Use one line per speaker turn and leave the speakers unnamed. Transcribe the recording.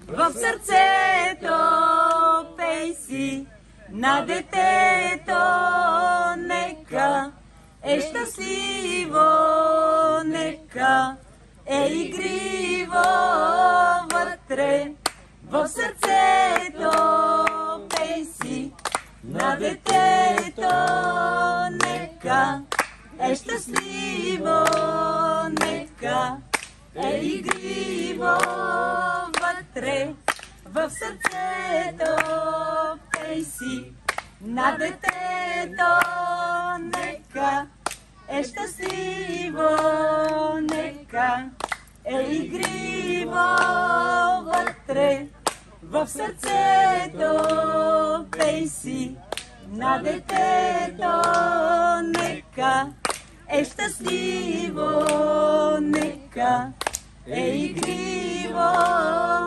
В сърцето пей си на детето, нека е щастливо, нека е игриво вътре. В сърцето пей си на детето, нека е щастливо, нека е игриво вътре. В сърцето пей си на детето, нека е щастливо, нека е игриво вътре. В сърцето пей си на детето, нека е щастливо, нека е игриво.